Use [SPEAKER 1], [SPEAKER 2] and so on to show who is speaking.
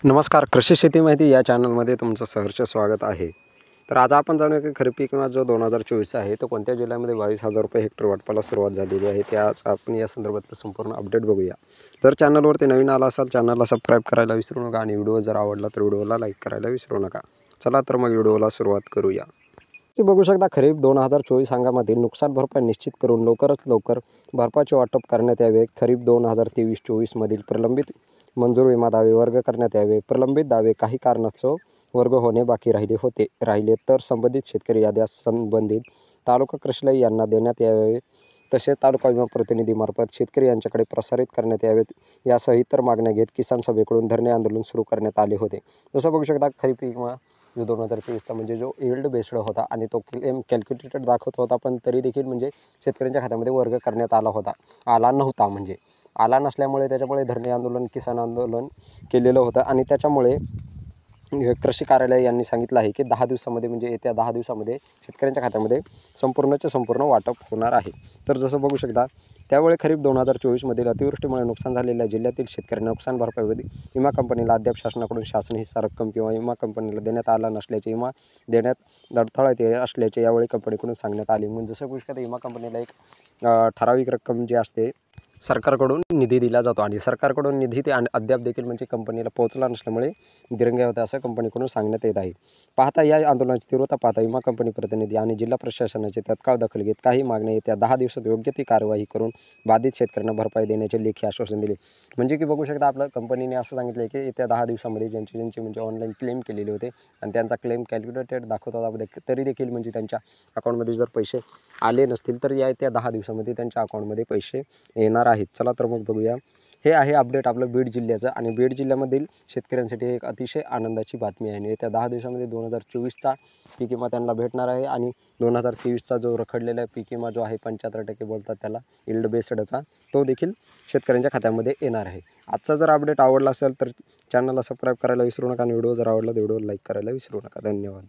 [SPEAKER 1] नमस्कार, कृषी शेती माहिती या चॅनलमध्ये तुमचं सहर्ष स्वागत आहे। तर आज आपण जाणूया की खरीप पीक विमा जो 2024 आहे तो कोणत्या जिल्ह्यामध्ये 22,000 रुपये हेक्टर वाटपाला सुरुवात झालेली आहे, ते आज आपण या संदर्भातलं संपूर्ण अपडेट बघूया। जर चॅनलवरती नवीन आला असाल चॅनलला सबस्क्राईब करायला विसरू नका आणि व्हिडिओ जर आवडला तर व्हिडिओला लाईक करायला विसरू नका। चला तर मग व्हिडिओला सुरुवात करूया। की बघू शकता खरीप 2024 हंगामातील नुकसान भरपाई निश्चित करून लवकरात लवकर भरपाईचे वाटप करण्यात यावे। खरीप 2023-24 मधील प्रलंबित मंजूर विमा दावे वर्ग करण्यात यावे। प्रलंबित दावे काही कारणास्तव वर्ग होणे बाकी राहिले तर संबंधित शेतकरी याद्या संबंधित तालुका कृषीलय यांना देण्यात यावे। तसेच तालुका विमा प्रतिनिधीमार्फत शेतकरी यांच्याकडे प्रसारित करण्यात यावेत। यासह इतर मागण्या घेत किसान सभेकडून धरणे आंदोलन सुरू करण्यात आले होते। जसं बघू शकता खरीप पीक विमा जो 2023चा म्हणजे जो यील्ड बेस्ड होता आणि तो क्लेम कॅल्क्युलेटेड दाखवत होता, पण तरी देखील म्हणजे शेतकऱ्यांच्या खात्यामध्ये वर्ग करण्यात आला नव्हता। म्हणजे आला नसल्यामुळे त्याच्यामुळे धरणे आंदोलन किसान आंदोलन केलेलं होतं आणि त्याच्यामुळे कृषी कार्यालय यांनी सांगितलं आहे की 10 दिवसामध्ये म्हणजे येत्या 10 दिवसामध्ये शेतकऱ्यांच्या खात्यामध्ये संपूर्ण वाटप होणार आहे। तर जसं बघू शकता त्यावेळी खरीप 2024 मधील अतिवृष्टीमुळे नुकसान झालेल्या जिल्ह्यातील शेतकऱ्यांना नुकसान भरपाई विमा कंपनीला अद्याप शासनाकडून शासन हिस्सा रक्कम किंवा विमा कंपनीला देण्यात आला नसल्याचे विमा देण्यात अडथळा येत असल्याचे यावेळी कंपनीकडून सांगण्यात आले। म्हणजे जसं बघू शकता विमा कंपनीला एक ठराविक रक्कम जी असते सरकारकडून निधी दिला जातो आणि सरकारकडून निधी ते अद्याप देखील म्हणजे कंपनीला पोहोचला नसल्यामुळे दिरंगाई होता असं कंपनीकडून सांगण्यात येत आहे। पाहता या आंदोलनाची तीव्रता पाहता विमा कंपनी प्रतिनिधी आणि जिल्हा प्रशासनाची तत्काळ दखल घेत काही मागण्या येत्या 10 दिवसात योग्य ती कार्यवाही करून बाधित शेतकऱ्यांना भरपाई देण्याचे लेखी आश्वासन दिले। म्हणजे की बघू शकता आपल्या कंपनीने असं सांगितलं की येत्या 10 दिवसामध्ये ज्यांचे म्हणजे ऑनलाईन क्लेम केलेले होते आणि त्यांचा क्लेम कॅल्क्युलेटेड दाखवत होता, तरी देखील म्हणजे त्यांच्या अकाउंटमध्ये जर पैसे आले नसतील तर येत्या 10 दिवसामध्ये त्यांच्या अकाउंटमध्ये पैसे येणार आहेत। चला तर मग बघूया। हे आहे अपडेट आपलं बीड जिल्ह्याचं आणि बीड जिल्ह्यामधील शेतकऱ्यांसाठी एक अतिशय आनंदाची बातमी आहे। येत्या 10 दिवसामध्ये 2024चा पीक विमा त्यांना भेटणार आहे आणि 2023चा जो रखडलेला पीक विमा जो आहे 75% बोलतात त्याला यील्ड बेस्डचा, तो देखील शेतकऱ्यांच्या खात्यामध्ये येणार आहे। आजचा जर अपडेट आवडला असेल तर चॅनलला सबस्क्राईब करायला विसरू नका आणि व्हिडिओ जर आवडला तर व्हिडिओला लाईक करायला विसरू नका। धन्यवाद।